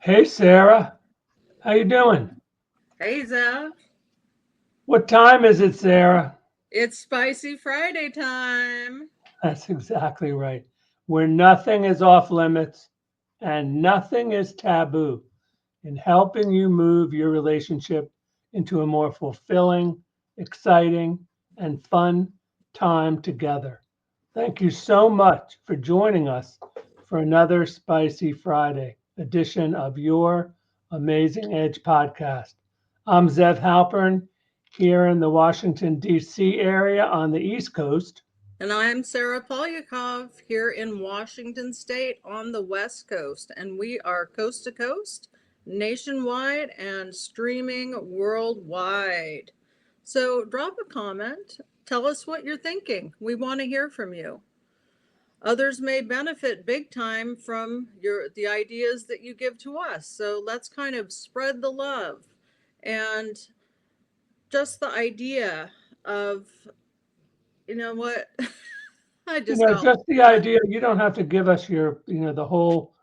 Hey Sarah, how you doing? Hey, Zeph. What time is it, Sarah? It's Spicy Friday time. That's exactly right. Where nothing is off limits and nothing is taboo in helping you move your relationship into a more fulfilling, exciting, and fun time together. Thank you so much for joining us for another Spicy Friday edition of your Amazing Edge podcast. I'm Zev Halpern here in the Washington, D.C. area on the East Coast. And I'm Sarah Polyakov here in Washington State on the West Coast. And we are coast to coast, nationwide, and streaming worldwide. So drop a comment. Tell us what you're thinking. We want to hear from you. Others may benefit big time from the ideas that you give to us. So let's kind of spread the love. And just the idea of, you know what, I just got Just the idea, you don't have to give us the whole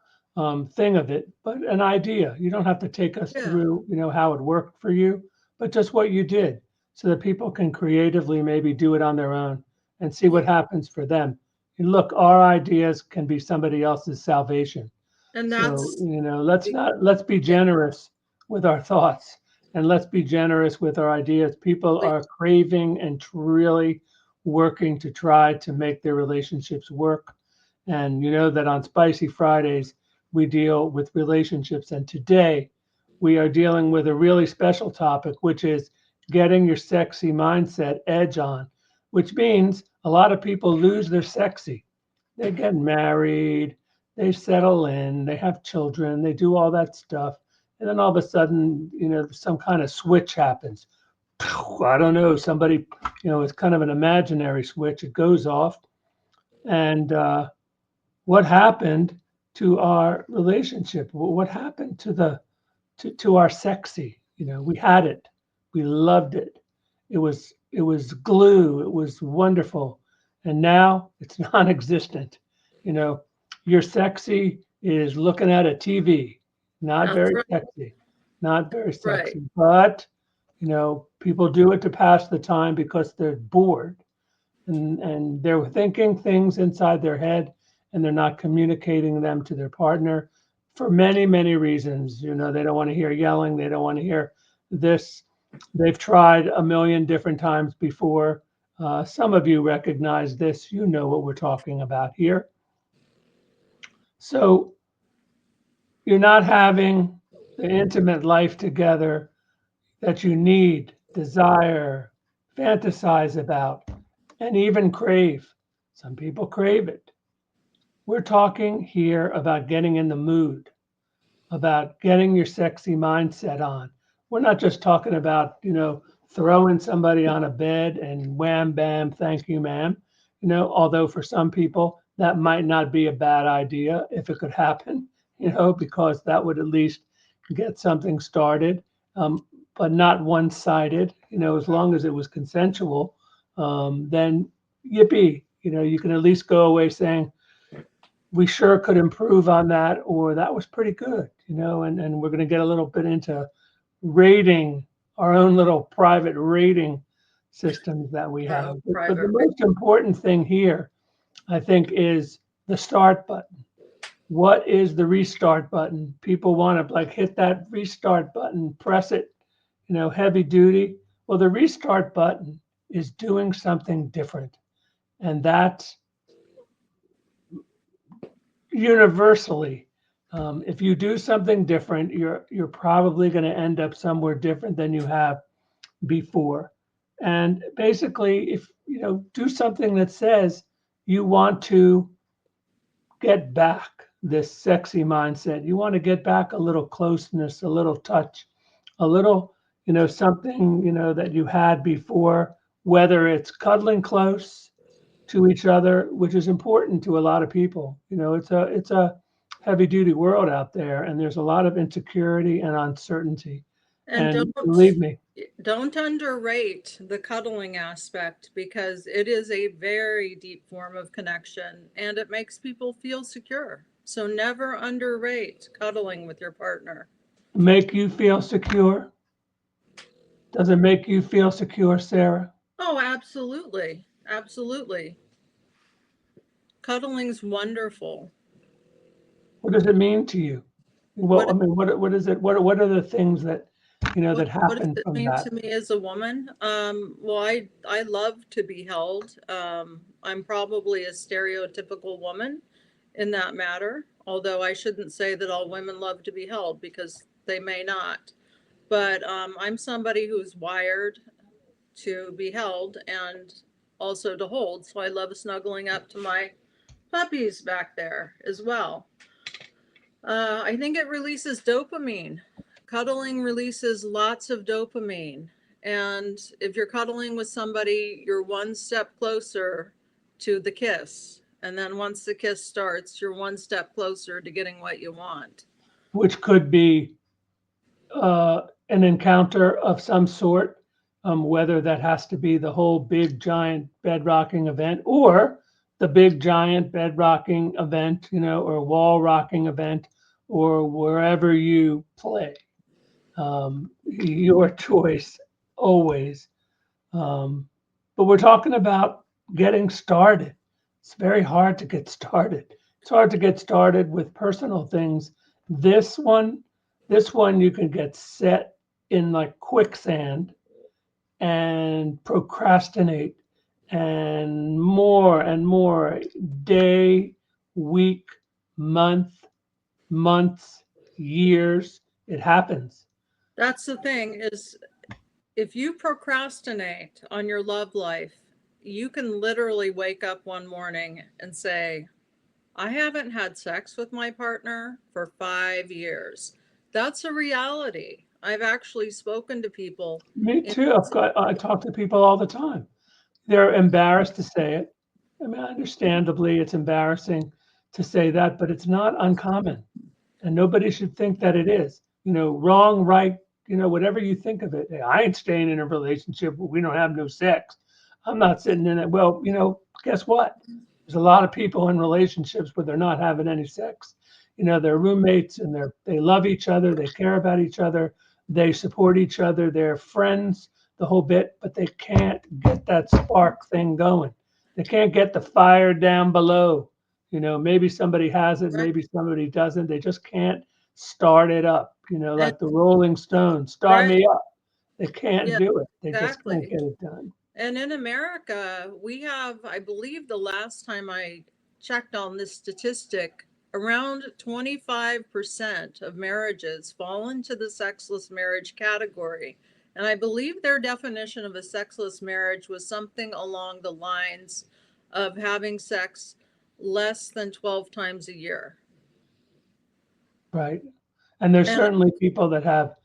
thing of it, but an idea. You don't have to take us yeah, through, how it worked for you, but just what you did so that people can creatively maybe do it on their own and see yeah. what happens for them. And look, our ideas can be somebody else's salvation. And So, that's let's be yeah, generous with our thoughts and let's be generous with our ideas. People please. are craving and really working to try to make their relationships work. And you know that on Spicy Fridays, we deal with relationships. And today we are dealing with a really special topic, which is getting your sexy mindset edge on, which means a lot of people lose their sexy. They get married, they settle in, they have children, they do all that stuff. And then all of a sudden, some kind of switch happens. I don't know, somebody, it's kind of an imaginary switch. It goes off. And what happened to our relationship? What happened to our sexy? We had it. We loved it. It was glue. It was wonderful. And now it's non-existent. You know, your sexy is looking at a TV. Not That's very right. sexy. Not very Right. sexy. But, people do it to pass the time because they're bored and they're thinking things inside their head and they're not communicating them to their partner for many many reasons. They don't want to hear yelling, they don't want to hear this. They've tried a million different times before. Some of you recognize this, you know what we're talking about here. So you're not having the intimate life together that you need, desire, fantasize about, and even crave. Some people crave it. We're talking here about getting in the mood, about getting your sexy mindset on. We're not just talking about, throwing somebody on a bed and wham, bam, thank you, ma'am. Although for some people that might not be a bad idea if it could happen, because that would at least get something started, but not one sided, as long as it was consensual, then yippee, you can at least go away saying, we sure could improve on that, or that was pretty good, and we're going to get a little bit into rating, our own little private rating systems that we have. But the Private. most important thing here, I think, is the start button. What is the restart button? People want to like hit that restart button, press it, heavy duty. Well, the restart button is doing something different. And that's universally, if you do something different, you're probably going to end up somewhere different than you have before. And basically, if do something that says you want to get back this sexy mindset, you want to get back a little closeness, a little touch, a little, something that you had before, whether it's cuddling close to each other, which is important to a lot of people. It's a heavy duty world out there, and there's a lot of insecurity and uncertainty. And And believe me, don't underrate the cuddling aspect, because it is a very deep form of connection and it makes people feel secure. So never underrate cuddling with your partner. make you feel secure. Does it make you feel secure, Sarah? Oh, absolutely. Absolutely. Cuddling's wonderful. What does it mean to you? Well, What I mean, what is it? What are the things that that what does happen it from mean that? to me as a woman? Well, I love to be held. I'm probably a stereotypical woman in that matter, although I shouldn't say that all women love to be held, because they may not. But I'm somebody who's wired to be held and also to hold. So I love snuggling up to my puppies back there as well. I think it releases dopamine. Cuddling releases lots of dopamine. And if you're cuddling with somebody, you're one step closer to the kiss. And then once the kiss starts, you're one step closer to getting what you want. Which could be an encounter of some sort, whether that has to be the whole big giant bed rocking event or the big giant bed rocking event, or wall rocking event, or wherever you play. Your choice always. But we're talking about getting started. It's very hard to get started. It's hard to get started with personal things. This one, this one you can get set in like quicksand and procrastinate and more day, week, month, months, years. It happens. That's the thing, is if you procrastinate on your love life, you can literally wake up one morning and say, I haven't had sex with my partner for 5 years. That's a reality. I've actually spoken to people. Me In, too. I talk to people all the time. They're embarrassed to say it. I mean, understandably, it's embarrassing to say that, but it's not uncommon. And nobody should think that it is. Wrong, right, whatever you think of it. Hey, I ain't staying in a relationship where we don't have no sex. I'm not sitting in it. Well, guess what? There's a lot of people in relationships where they're not having any sex. They're roommates and they love each other, they care about each other, they support each other, they're friends, the whole bit, but they can't get that spark thing going. They can't get the fire down below. Maybe somebody has it, right? maybe somebody doesn't. They just can't start it up, And like the Rolling Stones, start right, me up. They can't yeah, do it. They just can't exactly. get it done. And in America, we have, I believe the last time I checked on this statistic, around 25% of marriages fall into the sexless marriage category. And I believe their definition of a sexless marriage was something along the lines of having sex less than 12 times a year. Right. And there's And certainly people that have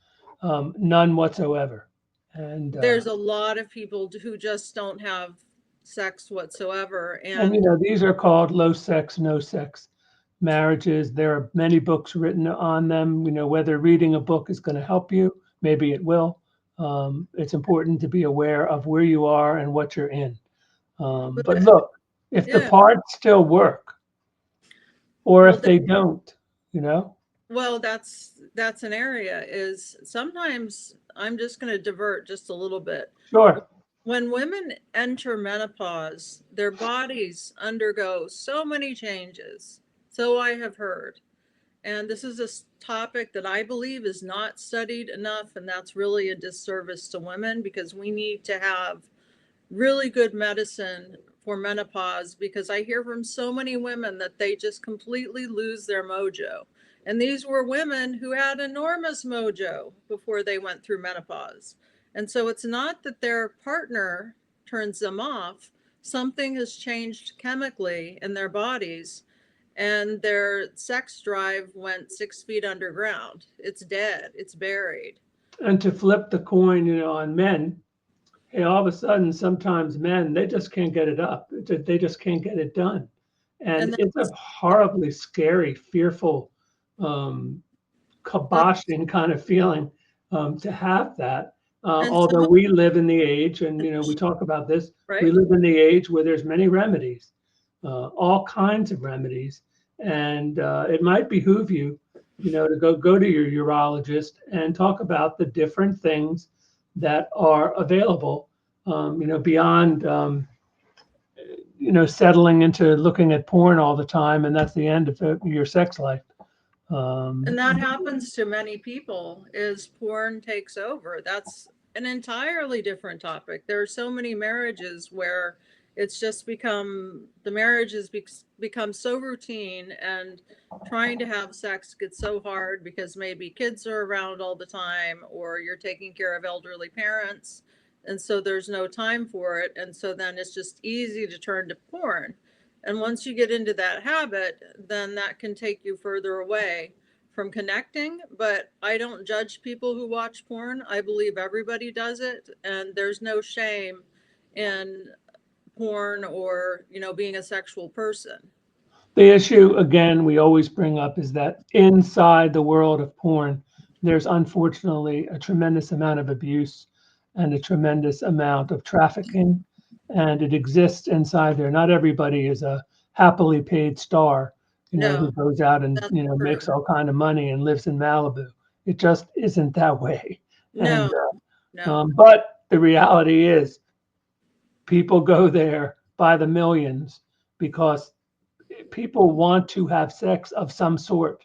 none whatsoever. And there's a lot of people who just don't have sex whatsoever. and And these are called low sex, no sex marriages. There are many books written on them. Whether reading a book is going to help you, maybe it will. It's important to be aware of where you are and what you're in. But but look, if the yeah, parts still work, or well, if they don't, you know, well, that's an area, is sometimes I'm just going to divert just a little bit. sure, When women enter menopause, their bodies undergo so many changes. So I have heard. And this is a topic that I believe is not studied enough, and that's really a disservice to women, because we need to have really good medicine for menopause, because I hear from so many women that they just completely lose their mojo. And these were women who had enormous mojo before they went through menopause. And so it's not that their partner turns them off, something has changed chemically in their bodies, and their sex drive went 6 feet underground. It's dead, it's buried. and to flip the coin, on men, hey, all of a sudden, sometimes men, they just can't get it up. They just can't get it done. And And that, it's a horribly scary, fearful, that kiboshing kind of feeling. to have that. And some Although of, we live in the age, and we talk about this, we right? live in the age where there's many remedies, all kinds of remedies, and it might behoove you, to go to your urologist and talk about the different things that are available, beyond settling into looking at porn all the time, and that's the end of your sex life. And that happens to many people is porn takes over. That's an entirely different topic. There are so many marriages where it's just become the marriages become so routine, and trying to have sex gets so hard because maybe kids are around all the time or you're taking care of elderly parents, and so there's no time for it, and so then it's just easy to turn to porn. And once you get into that habit, then that can take you further away from connecting. But I don't judge people who watch porn. I believe everybody does it, and there's no shame in porn or, being a sexual person. The issue, again, we always bring up is that inside the world of porn, there's unfortunately a tremendous amount of abuse and a tremendous amount of trafficking, and it exists inside there. Not everybody is a happily paid star, who No, goes out and that's makes true. all kind of money and lives in Malibu. It just isn't that way. And No, no. but the reality is, people go there by the millions because people want to have sex of some sort.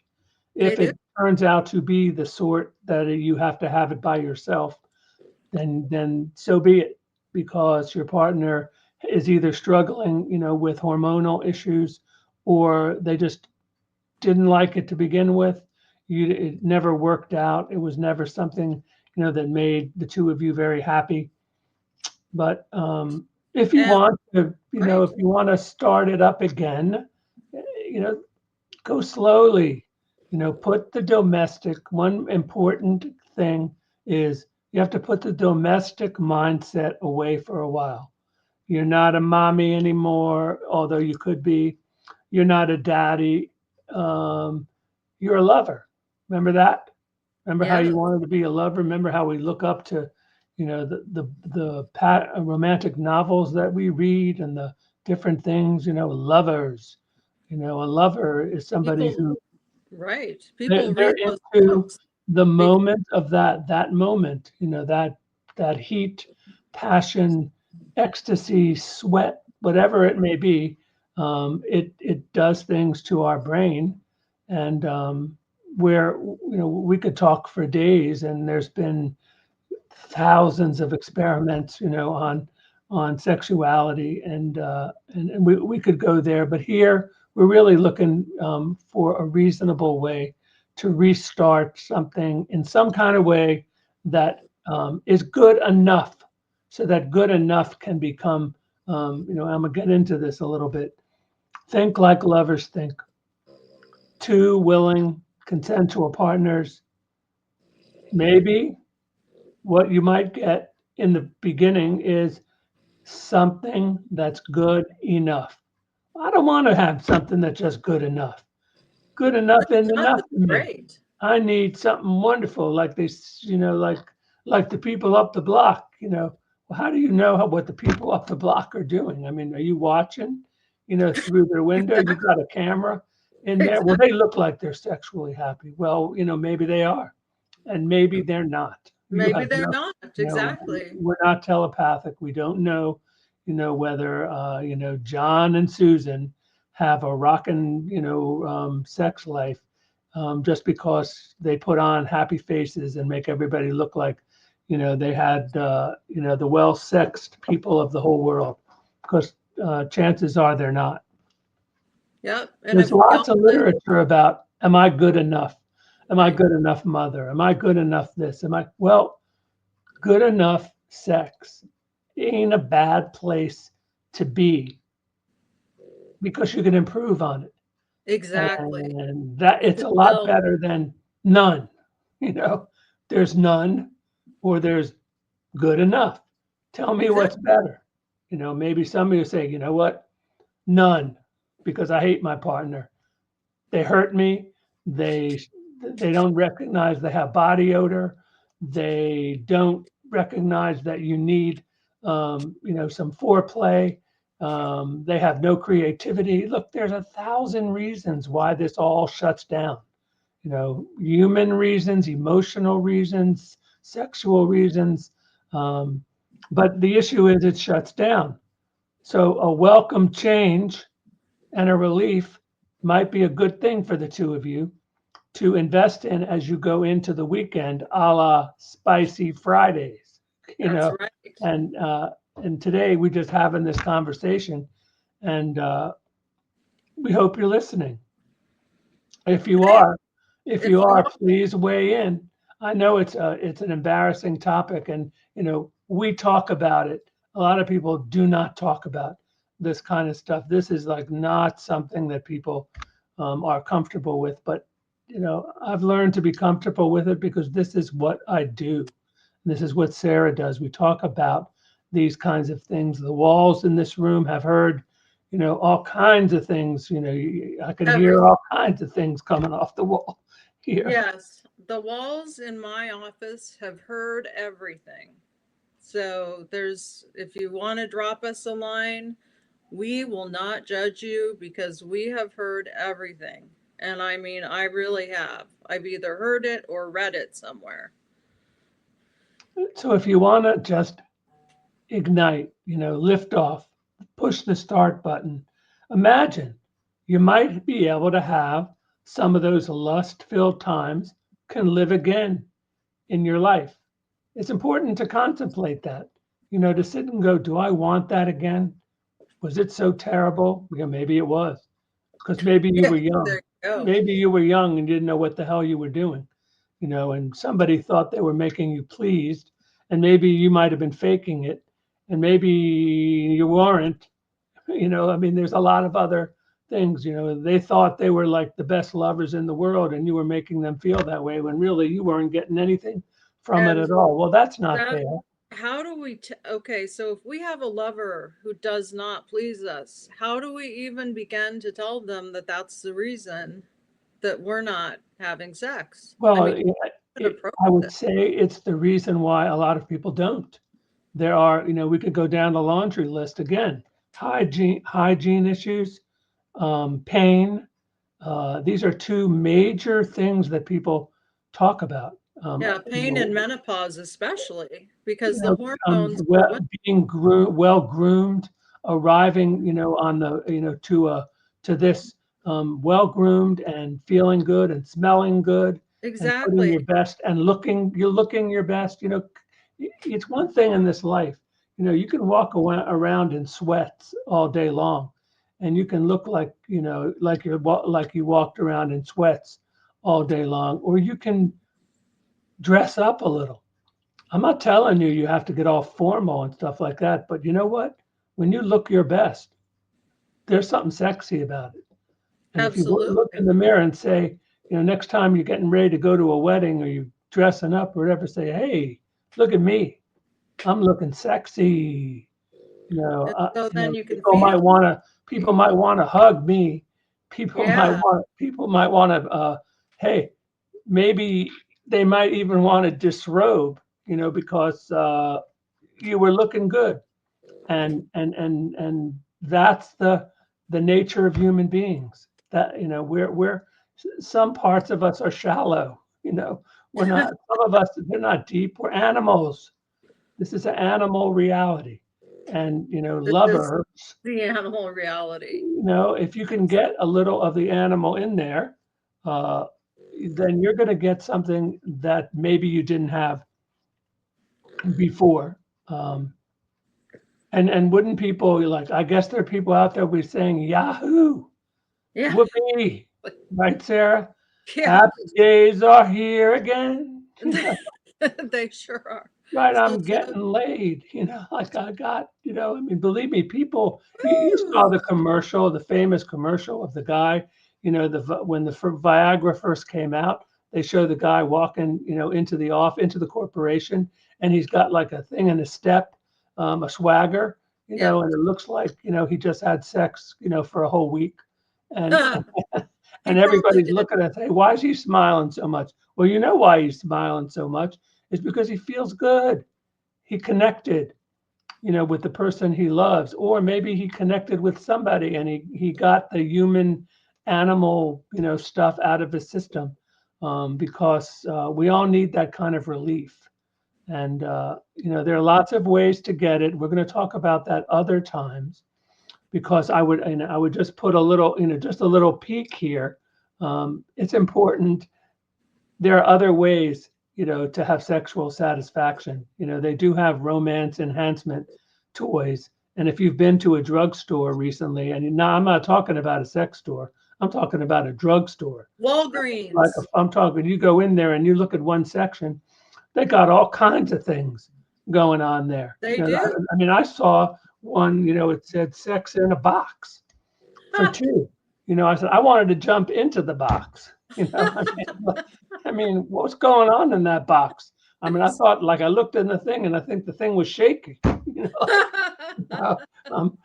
They If do. it turns out to be the sort that you have to have it by yourself, then so be it, because your partner is either struggling, with hormonal issues, or they just didn't like it to begin with. It never worked out. It was never something, that made the two of you very happy. But if you And want to, right. if you want to start it up again, you know, go slowly. Put the domestic. One important thing is you have to put the domestic mindset away for a while. You're not a mommy anymore, although you could be. You're not a daddy. Um, you're a lover. Remember that? Remember how Yeah. you wanted to be a lover? Remember how we look up to, the romantic novels that we read and the different things, lovers. A lover is somebody People, who right. they're, People they're read those into books the because, moment of that moment, that heat, passion, ecstasy, sweat, whatever it may be. It does things to our brain, and where we could talk for days, and there's been thousands of experiments, on sexuality, and we could go there, but here we're really looking for a reasonable way to restart something in some kind of way that is good enough, so that good enough can become, I'm gonna get into this a little bit. Think like lovers think. Two willing, consensual partners. Maybe what you might get in the beginning is something that's good enough. I don't want to have something that's just good enough. Good enough isn't enough enough is to me. great. I need something wonderful, like this, like the people up the block. Well, how do you know what the people up the block are doing? I mean, are you watching, through their window? You Exactly. got a camera in there. Well, Exactly. they look like they're sexually happy. Well, maybe they are, and maybe they're not. You Maybe have they're no, not. Exactly. we're not telepathic. We don't know, whether John and Susan have a rockin', sex life, just because they put on happy faces and make everybody look like, they had, the well-sexed people of the whole world, because chances are they're not. Yep. And There's if we all lots of live, literature about, am I good enough? Am I right. good enough mother? Am I good enough this? Well, good enough sex ain't a bad place to be, because you can improve on it. Exactly. And that You it's could a lot build, better than none. You know, there's none, or there's good enough. Tell me what's exactly. better. Maybe somebody will say, you know what? None, because I hate my partner. They hurt me. They they don't recognize they have body odor. They don't recognize that you need, some foreplay. They have no creativity. Look, there's 1,000 reasons why this all shuts down. Human reasons, emotional reasons, sexual reasons. But the issue is it shuts down. So a welcome change and a relief might be a good thing for the two of you to invest in as you go into the weekend, a la Spicy Fridays, That's right. and today we're just having this conversation, and we hope you're listening. If you are, please weigh in. I know it's an embarrassing topic, and we talk about it. A lot of people do not talk about this kind of stuff. This is like not something that people are comfortable with, but I've learned to be comfortable with it because this is what I do. This is what Sarah does. We talk about these kinds of things. The walls in this room have heard, all kinds of things. I can hear all kinds of things coming off the wall here. Yes, the walls in my office have heard everything. So if you want to drop us a line, we will not judge you because we have heard everything. And I mean, I really have. I've either heard it or read it somewhere. So if you want to just ignite, lift off, push the start button, imagine you might be able to have some of those lust-filled times can live again in your life. It's important to contemplate that, to sit and go, do I want that again? Was it so terrible? Yeah, maybe it was, because maybe you were young. There you go. Maybe you were young and didn't know what the hell you were doing, and somebody thought they were making you pleased, and maybe you might have been faking it, and maybe you weren't. I mean, there's a lot of other things. They thought they were like the best lovers in the world, and you were making them feel that way when really you weren't getting anything from it at all. Well, that's not fair. How do we, okay, so if we have a lover who does not please us, how do we even begin to tell them that that's the reason that we're not having sex? Well, I would say it's the reason why a lot of people don't. There are, we could go down the laundry list again. Hygiene issues, pain. These are two major things that people talk about. Pain and menopause, especially because the hormones. Being well groomed, arriving, on the, to this well groomed and feeling good and smelling good. Exactly. And putting your best and you're looking your best. It's one thing in this life. You can walk around in sweats all day long, and you can look like like you walked around in sweats all day long, or you can dress up a little. I'm not telling you have to get all formal and stuff like that, but you know what? When you look your best, there's something sexy about it. And Absolutely. If you look in the mirror and say, next time you're getting ready to go to a wedding or you're dressing up or whatever, say, hey, look at me. I'm looking sexy. So then you can people might want to hug me. People might want to, hey, maybe they might even want to disrobe, because you were looking good, and that's the nature of human beings. That we're some parts of us are shallow. We're not. Some of us, they're not deep. We're animals. This is an animal reality, and lovers. The animal reality. If you can get a little of the animal in there, then you're going to get something that maybe you didn't have before. And wouldn't people like? I guess there are people out there be saying Yahoo, whoopee, right, Sarah? Yeah. Happy days are here again. They sure are. Right, I'm getting laid. Like I got. I mean, believe me, people. You saw the commercial, the famous commercial of the guy. When the Viagra first came out, they show the guy walking, into the corporation, and he's got like a thing in his step, a swagger, and it looks like, he just had sex, for a whole week, and and everybody's looking at, hey, why is he smiling so much? Well, you know why he's smiling so much is because he feels good. He connected, with the person he loves, or maybe he connected with somebody and he got the human animal, stuff out of his system, because we all need that kind of relief. And, there are lots of ways to get it. We're going to talk about that other times, because I would just put a little, just a little peek here. It's important. There are other ways, to have sexual satisfaction. They do have romance enhancement toys. And if you've been to a drugstore recently, and now I'm not talking about a sex store, I'm talking about a drugstore. Walgreens. I'm talking, you go in there and you look at one section, they got all kinds of things going on there. They do. I mean, I saw one, it said sex in a box for two. I said, I wanted to jump into the box. I mean, what's going on in that box? I mean, I thought, like, I looked in the thing and I think the thing was shaking, and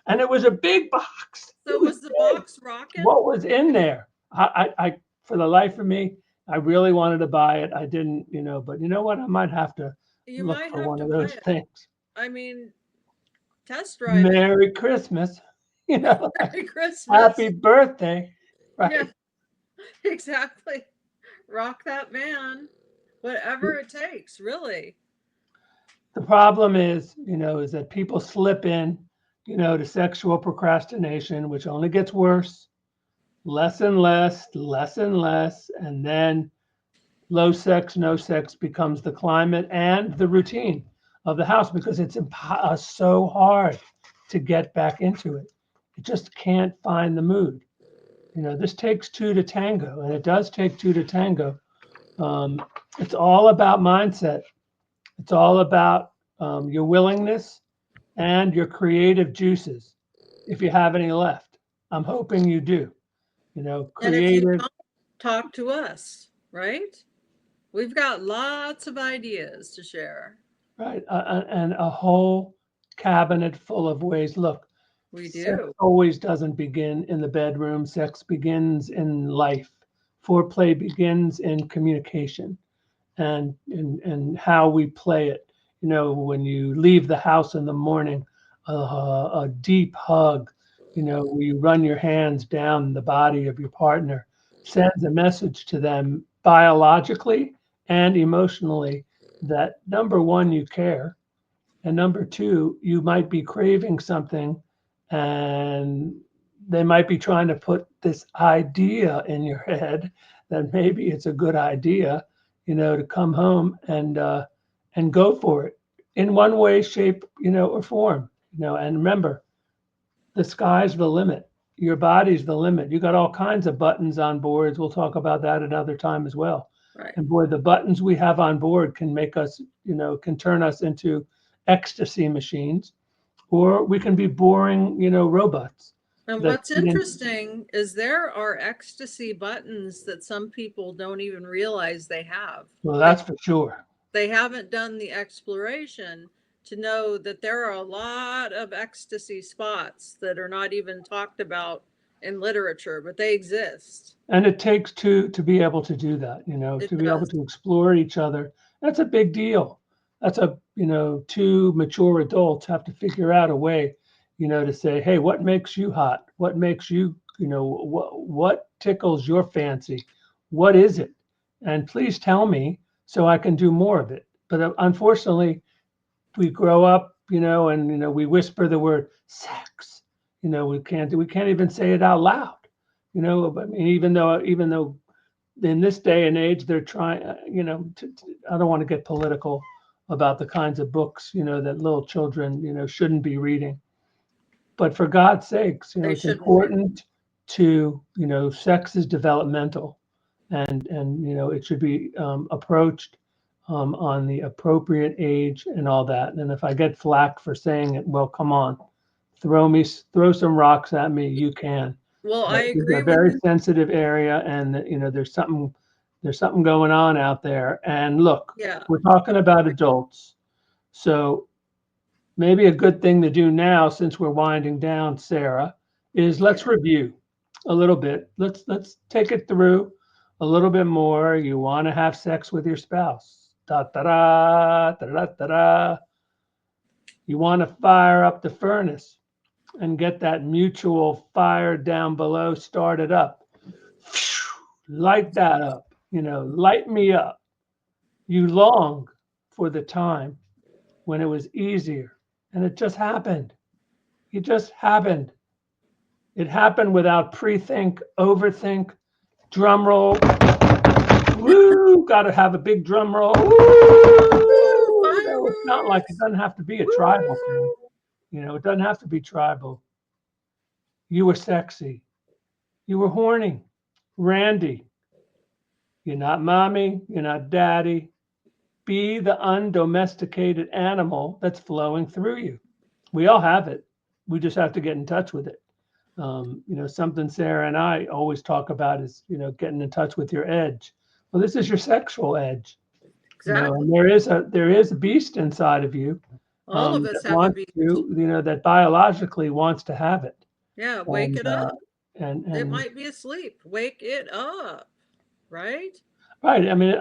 it was a big box. So was the box rocking? What was in there? I for the life of me, I really wanted to buy it. I didn't, but you know what? I might have to look for one of those things. I mean, test drive. Merry Christmas. Merry Christmas. Happy birthday. Right. Yeah, exactly. Rock that van. Whatever it takes, really. The problem is that people slip in, to sexual procrastination, which only gets worse, less and less, less and less, and then low sex, no sex becomes the climate and the routine of the house, because it's so hard to get back into it. It just can't find the mood. This takes two to tango, and it does take two to tango. It's all about mindset. It's all about your willingness and your creative juices, if you have any left. I'm hoping you do. Creative. And if you don't, talk to us, right? We've got lots of ideas to share. Right, and a whole cabinet full of ways. Look, we do. Sex always doesn't begin in the bedroom. Sex begins in life. Foreplay begins in communication, and how we play it. When you leave the house in the morning, a deep hug. Where you run your hands down the body of your partner, sends a message to them biologically and emotionally that, number one, you care, and number two, you might be craving something, and they might be trying to put this idea in your head that maybe it's a good idea, to come home and go for it in one way, shape, or form. And remember, the sky's the limit. Your body's the limit. You got all kinds of buttons on boards. We'll talk about that another time as well. Right. And boy, the buttons we have on board can make us, can turn us into ecstasy machines, or we can be boring, robots. And what's interesting is there are ecstasy buttons that some people don't even realize they have. Well, that's for sure. They haven't done the exploration to know that there are a lot of ecstasy spots that are not even talked about in literature, but they exist. And it takes two to be able to do that, to be able to explore each other. That's a big deal. That's two mature adults have to figure out a way, to say, hey, what makes you hot? What makes you, what tickles your fancy? What is it? And please tell me so I can do more of it. But unfortunately, we grow up, and we whisper the word sex. We can't even say it out loud. I mean, even though in this day and age they're trying, I don't want to get political about the kinds of books, that little children, shouldn't be reading. But for God's sakes, it's important to, sex is developmental, and it should be approached on the appropriate age and all that. And if I get flack for saying it, well, come on, throw some rocks at me. You can. Well, I agree. It's a very sensitive area, and there's something going on out there. And look, we're talking about adults, so maybe a good thing to do now, since we're winding down, Sarah, is let's review a little bit. Let's take it through a little bit more. You want to have sex with your spouse. Da da da da da da da. You want to fire up the furnace and get that mutual fire down below started up. Light that up, light me up. You long for the time when it was easier, and it just happened. It just happened. It happened without pre-think, overthink, drum roll. Woo! Got to have a big drum roll. Woo! It's not like it doesn't have to be a tribal thing. It doesn't have to be tribal. You were sexy. You were horny. Randy. You're not mommy. You're not daddy. Be the undomesticated animal that's flowing through you. We all have it. We just have to get in touch with it. Something Sarah and I always talk about is, getting in touch with your edge. Well, this is your sexual edge. Exactly. And there is a beast inside of you. All of us that have a wants beast. that biologically wants to have it. Yeah, wake it up. And it might be asleep. Wake it up, right? Right. I mean,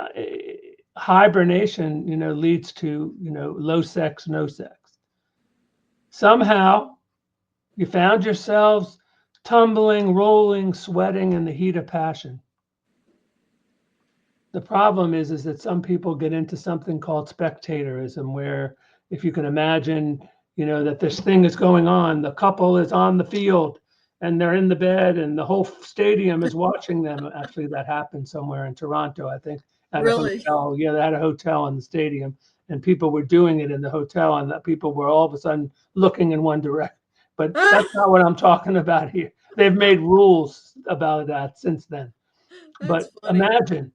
hibernation, leads to, low sex, no sex. Somehow you found yourselves tumbling, rolling, sweating in the heat of passion. The problem is that some people get into something called spectatorism, where if you can imagine, that this thing is going on, the couple is on the field and they're in the bed and the whole stadium is watching them. Actually, that happened somewhere in Toronto, I think, at Really? a hotel. Yeah, they had a hotel in the stadium and people were doing it in the hotel, and that people were all of a sudden looking in one direction. But that's not what I'm talking about here. They've made rules about that since then. That's But funny. imagine,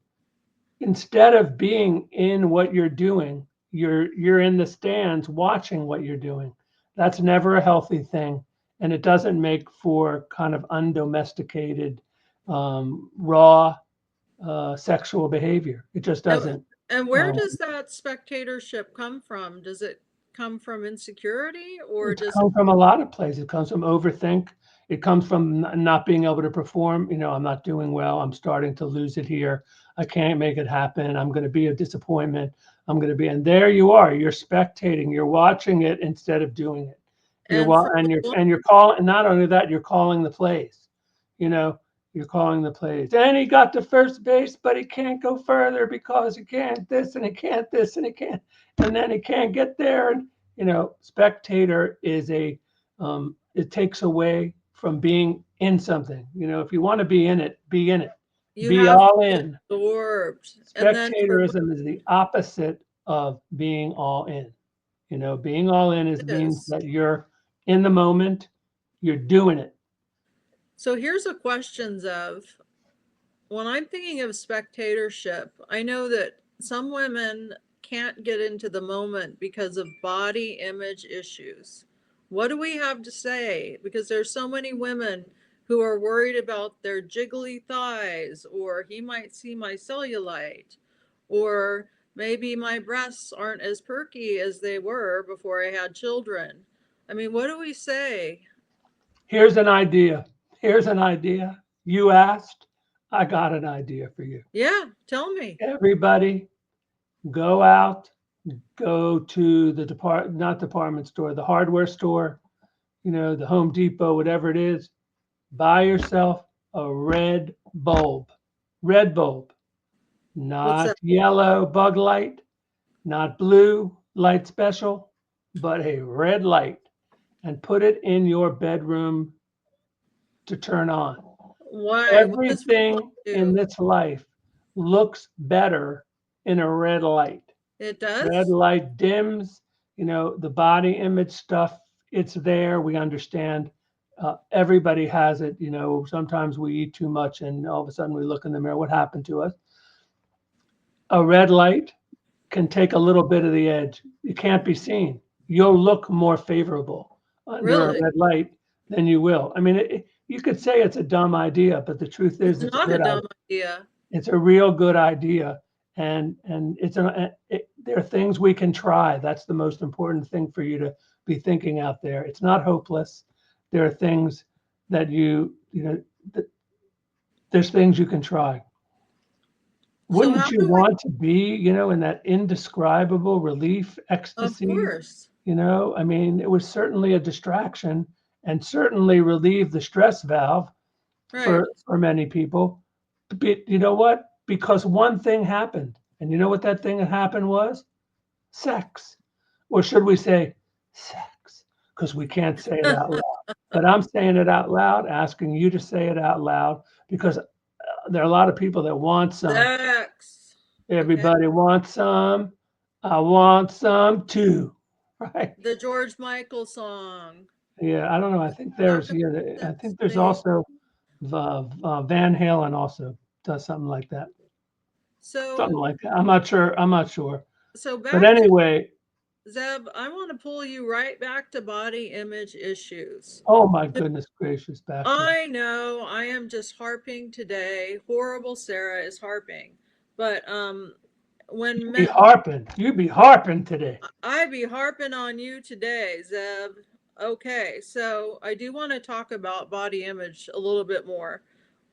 instead of being in what you're doing, you're in the stands watching what you're doing. That's never a healthy thing, and it doesn't make for kind of undomesticated, raw sexual behavior. It just doesn't. And where Um, does that spectatorship come from? Does it come from insecurity, or It's does come from a lot of places. It comes from overthink. It comes from not being able to perform. I'm not doing well. I'm starting to lose it here. I can't make it happen. I'm going to be a disappointment. And there you are. You're spectating. You're watching it instead of doing it. You're calling. Not only that, you're calling the plays. You're calling the plays. And he got to first base, but he can't go further because he can't this and he can't this and he can't, and then he can't get there. And spectator is it takes away from being in something. If you want to be in it, be in it. you Be have all in. absorbed? And then Spectatorism is the opposite of being all in. Being all in means that you're in the moment, you're doing it. So here's a question, Zev. When I'm thinking of spectatorship, I know that some women can't get into the moment because of body image issues. What do we have to say? Because there's so many women who are worried about their jiggly thighs, or he might see my cellulite, or maybe my breasts aren't as perky as they were before I had children. I mean, what do we say? Here's an idea. You asked, I got an idea for you. Yeah, tell me. Everybody, go out, go to the not department store, the hardware store, the Home Depot, whatever it is. Buy yourself a red bulb. Red bulb. Not yellow bug light, not blue light special, but a red light, and put it in your bedroom to turn on. Why? Everything in this life looks better in a red light. It does? Red light dims, the body image stuff, it's there. We understand. Everybody has it. Sometimes we eat too much and all of a sudden we look in the mirror. What happened to us? A red light can take a little bit of the edge. It can't be seen. You'll look more favorable under a red light than you will. I mean, you could say it's a dumb idea, but the truth is it's not a dumb idea. It's a real good idea. And there are things we can try. That's the most important thing for you to be thinking out there. It's not hopeless. There are things that there's things you can try. So how Wouldn't you do we, want to be, in that indescribable relief, of ecstasy? course, I mean, it was certainly a distraction and certainly relieved the stress valve right. for many people. But you know what? Because one thing happened, and you know what that thing that happened was? Sex. Or should we say sex? Because we can't say it out loud. But I'm saying it out loud, asking you to say it out loud because there are a lot of people that want some. Sex. Okay. Everybody wants some. I want some too. Right? The George Michael song. Yeah, I don't know. I think Talk there's about yeah, I sex, think there's babe. also Van Halen also does something like that. Something So like that. I'm not sure. I'm not sure. so But back to anyway, Zeb, I want to pull you right back to body image issues. oh my goodness gracious, back to I know I am just harping today. Horrible Sarah is harping. But when be harping. You be harping today. I be harping on you today, Zeb. Okay, so I do want to talk about body image a little bit more.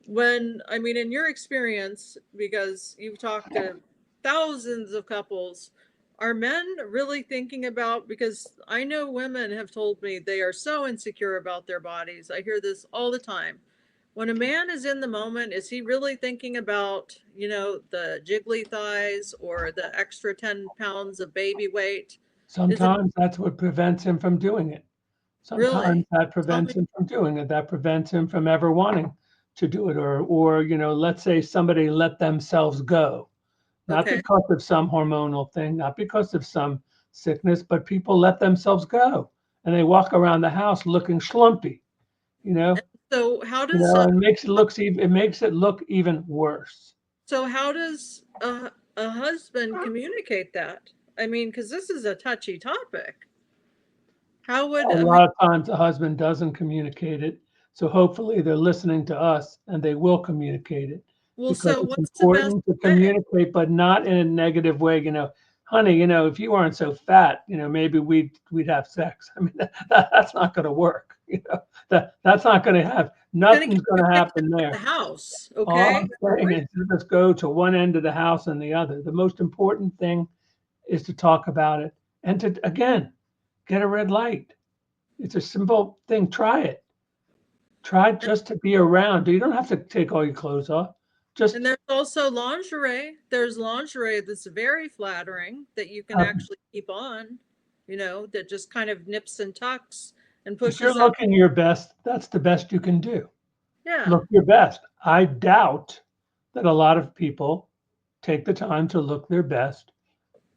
I mean, in your experience, because you've talked to thousands of couples, are men really thinking about, because I know women have told me they are so insecure about their bodies. I hear this all the time. When a man is in the moment, is he really thinking about, the jiggly thighs or the extra 10 pounds of baby weight? Is it Sometimes that's what prevents him from doing it. Sometimes really? that Tell me. prevents him from doing it. That prevents him from ever wanting to do it. Or let's say somebody let themselves go, not Okay. because of some hormonal thing, not because of some sickness, but people let themselves go and they walk around the house looking schlumpy, you know, So how does and it makes it look even worse. a husband communicate that? I mean, because this is a touchy topic. How would A a man? lot of times the husband doesn't communicate it. So hopefully they're listening to us and they will communicate it Well, because so it's what's the best important to way? communicate, but not in a negative way. Honey, if you weren't so fat, maybe we'd have sex. I mean, that's not going to work. That's not going to have, Gonna get nothing's you going to kicked happen out of there. the house, All okay? I'm saying is just go to one end of the house and the other. The most important thing is to talk about it and to, again, get a red light. It's a simple thing. Try it. Try just to be around. You don't have to take all your clothes off. And Just there's also lingerie. There's lingerie that's very flattering that you can uh, actually keep on, that just kind of nips and tucks and if you're pushes up. looking your best, that's the best you can do. Yeah. Look your best. I doubt that a lot of people take the time to look their best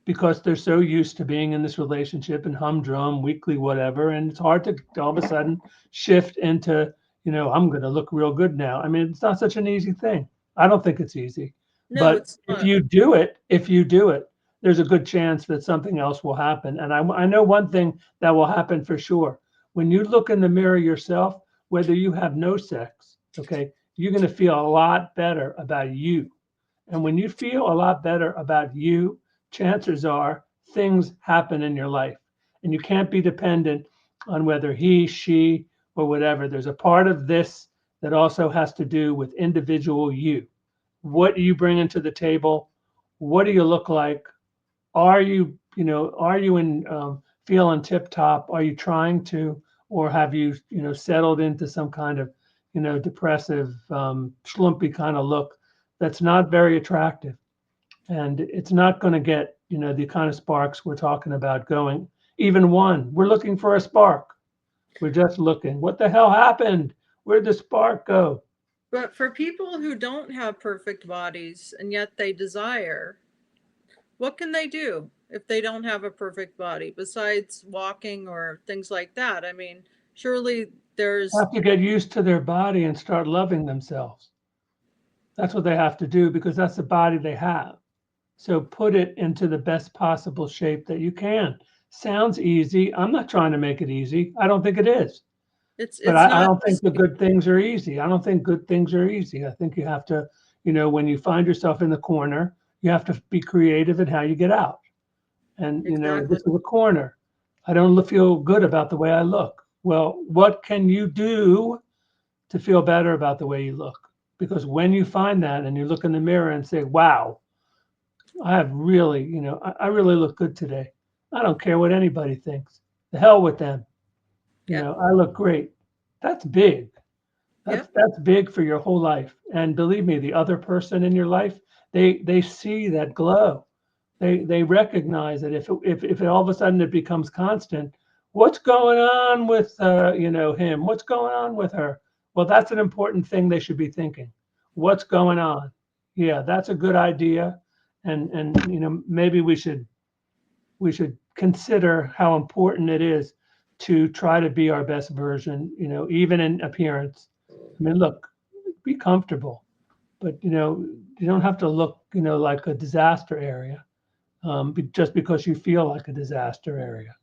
because they're so used to being in this relationship and humdrum, weekly, whatever. And it's hard to all of a sudden shift into, I'm going to look real good now. I mean, it's not such an easy thing. I don't think it's easy. No, But it's if not. you do it, there's a good chance that something else will happen. And I know one thing that will happen for sure. When you look in the mirror yourself, whether you have no sex, okay, you're going to feel a lot better about you. And when you feel a lot better about you, chances are things happen in your life. And you can't be dependent on whether he, she, or whatever. There's a part of this that also has to do with individual you. What do you bring into the table? What do you look like? Are you in feeling tip top? Are you trying to, or have you, settled into some kind of, depressive, schlumpy kind of look that's not very attractive? And it's not going to get, the kind of sparks we're talking about going. Even one, we're looking for a spark. We're just looking. What the hell happened? Where'd the spark go? But for people who don't have perfect bodies and yet they desire, what can they do if they don't have a perfect body besides walking or things like that? I mean, surely there's, Have to get used to their body and start loving themselves. That's what they have to do because that's the body they have. So put it into the best possible shape that you can. Sounds easy. I'm not trying to make it easy. I don't think it is. But it's I not don't think the easy. good things are easy. I don't think good things are easy. I think you have to, when you find yourself in the corner, you have to be creative in how you get out. And, Exactly. this is a corner. I don't feel good about the way I look. Well, what can you do to feel better about the way you look? Because when you find that and you look in the mirror and say, wow, I have really, I really look good today. I don't care what anybody thinks. The hell with them. Yep. I look great. That's big. That's Yep. that's big for your whole life. And believe me, the other person in your life, they see that glow. They recognize that if it all of a sudden it becomes constant, what's going on with him? What's going on with her? Well, that's an important thing they should be thinking. What's going on? Yeah, that's a good idea. And maybe we should consider how important it is to try to be our best version, even in appearance. I mean, look, be comfortable, but you don't have to look, like a disaster area, just because you feel like a disaster area.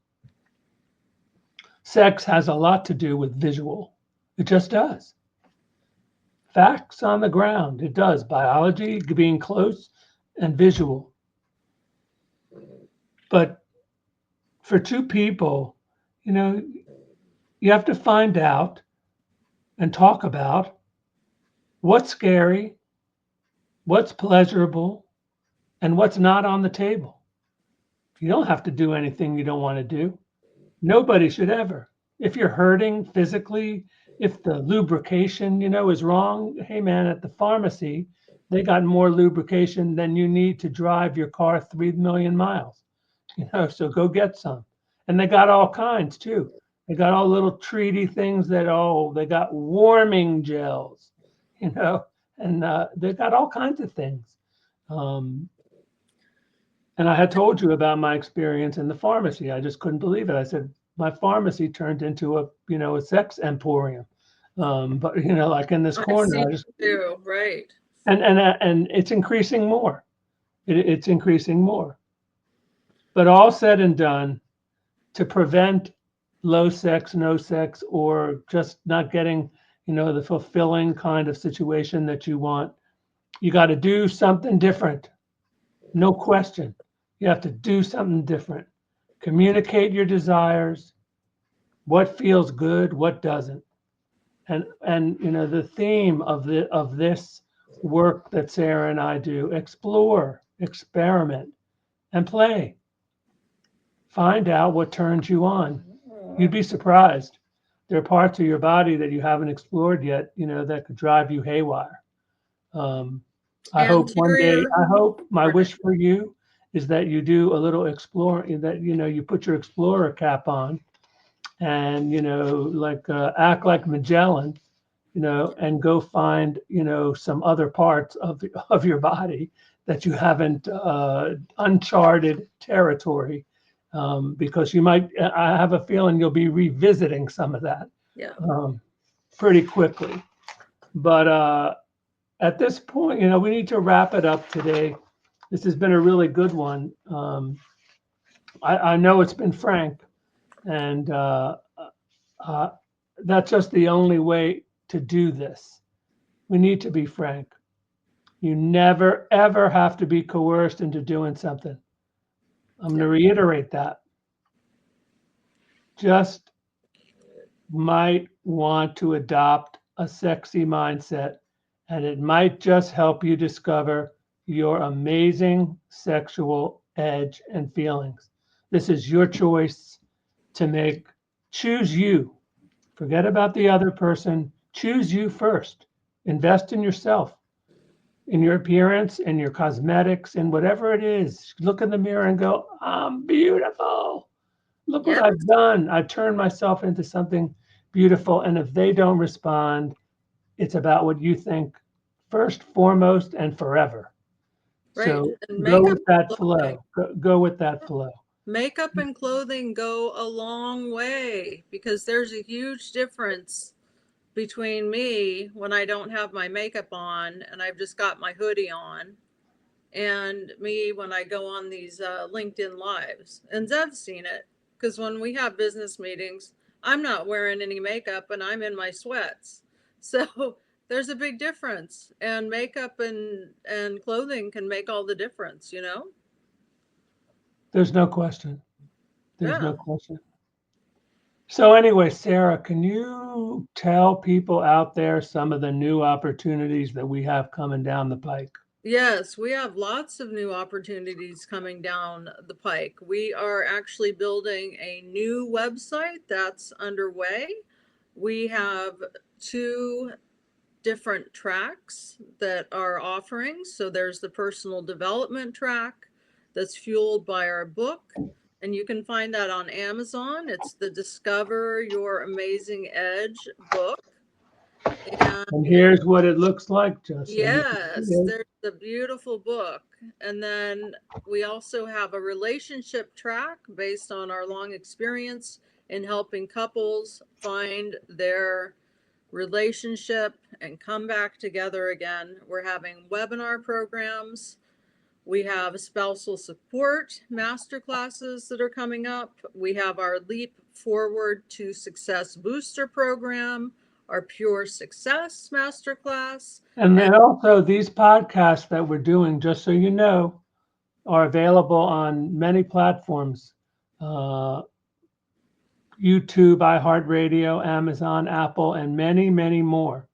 Sex has a lot to do with visual. It just does. Facts on the ground. It does. Biology, being close, and visual. But for two people, you know, you have to find out and talk about what's scary, what's pleasurable, and what's not on the table. You don't have to do anything you don't want to do. Nobody should ever. If you're hurting physically, if the lubrication, is wrong, hey man, at the pharmacy, they got more lubrication than you need to drive your car 3 million miles. So go get some. And they got all kinds too. They got all little treaty things they got warming gels, you know, and they got all kinds of things. Um, and I had told you about my experience in the pharmacy. I just couldn't believe it. I said, my pharmacy turned into a sex emporium. But like in this I've corner, seen I just it too. Right. and it's increasing more. It's increasing more. But all said and done, to prevent low sex, no sex, or just not getting, the fulfilling kind of situation that you want, you got to do something different. No question. You have to do something different. Communicate your desires, what feels good, what doesn't. And the theme of this work that Sarah and I do, explore, experiment, and play. Find out what turns you on. You'd be surprised. There are parts of your body that you haven't explored yet, that could drive you haywire. Um, I hope one day, Anterior. I hope my Right. wish for you is that you do a little exploring, that, you put your explorer cap on and, like act like Magellan, and go find, some other parts of your body that you haven't, uncharted territory, because I have a feeling you'll be revisiting some of that, Yeah. um, pretty quickly. But at this point, we need to wrap it up today. This has been a really good one. I know it's been frank, and uh, that's just the only way to do this. We need to be frank. You never, ever have to be coerced into doing something. I'm going to reiterate that. Just might want to adopt a sexy mindset, and it might just help you discover your amazing sexual edge and feelings. This is your choice to make. Choose you. Forget about the other person. Choose you first. Invest in yourself, in your appearance, in your cosmetics, in whatever it is. Look in the mirror and go, I'm beautiful. Look what Yeah. I've done. I've turned myself into something beautiful. And if they don't respond, it's about what you think first, foremost, and forever. Right. So And go makeup with that and clothing. flow. Go with that flow. Makeup and clothing go a long way because there's a huge difference between me when I don't have my makeup on and I've just got my hoodie on, and me when I go on these LinkedIn lives. And Zev's seen it because when we have business meetings, I'm not wearing any makeup and I'm in my sweats. So there's a big difference, and makeup and clothing can make all the difference, you know? There's no question. There's Yeah. no question. So anyway, Sarah, can you tell people out there some of the new opportunities that we have coming down the pike? Yes, we have lots of new opportunities coming down the pike. We are actually building a new website that's underway. We have two different tracks that are offerings. So there's the personal development track that's fueled by our book, and you can find that on Amazon. It's the Discover Your Amazing Edge book. And And here's what it looks like, just so you can see yes, it. there's a beautiful book. And then we also have a relationship track based on our long experience in helping couples find their relationship and come back together again. We're having webinar programs. We have spousal support masterclasses that are coming up. We have our Leap Forward to Success Booster program, our Pure Success masterclass. And And then also these podcasts that we're doing, just so you know, are available on many platforms. Uh, YouTube, iHeartRadio, Amazon, Apple, and many, many more.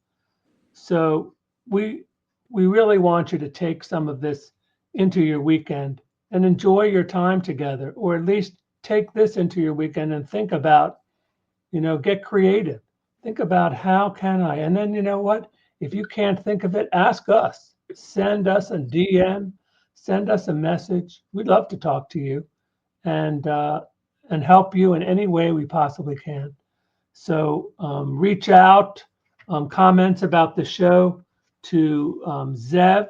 So we we really want you to take some of this into your weekend and enjoy your time together, or at least take this into your weekend and think about, get creative. Think about how can I? And then you know what? If you can't think of it, ask us. Send us a DM, send us a message. We'd love to talk to you and help you in any way we possibly can. So reach out, comments about the show to Zev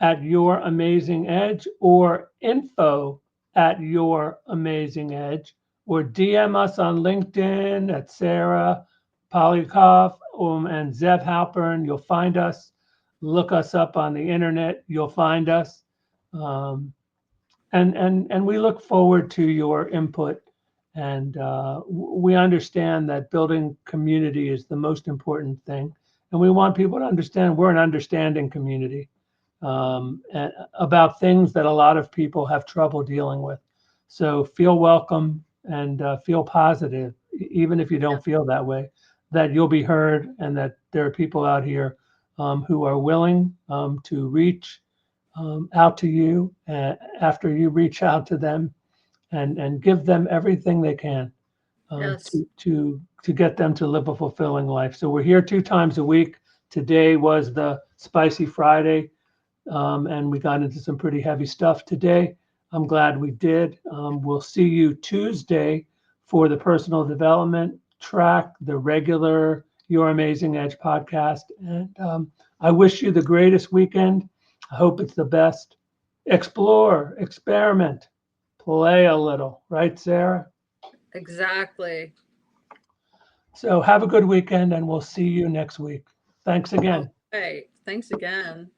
at Your Amazing Edge or info at Your Amazing Edge, or DM us on LinkedIn at Sarah Polyakov and Zev Halpern. You'll find us. Look us up on the internet. You'll find us. Um, and we look forward to your input. And we understand that building community is the most important thing, and we want people to understand we're an understanding community about things that a lot of people have trouble dealing with. So feel welcome and feel positive, even if you yeah, don't feel that way, that you'll be heard and that there are people out here who are willing to reach out to you after you reach out to them and give them everything they can yes, to get them to live a fulfilling life. So we're here 2 times a week. Today was the Spicy Friday, and we got into some pretty heavy stuff today. I'm glad we did. We'll see you Tuesday for the personal development track, the regular Your Amazing Edge podcast. And I wish you the greatest weekend. I hope it's the best. Explore, experiment, play a little, right, Sarah? exactly. So have a good weekend, and we'll see you next week. Thanks again. Okay, thanks again.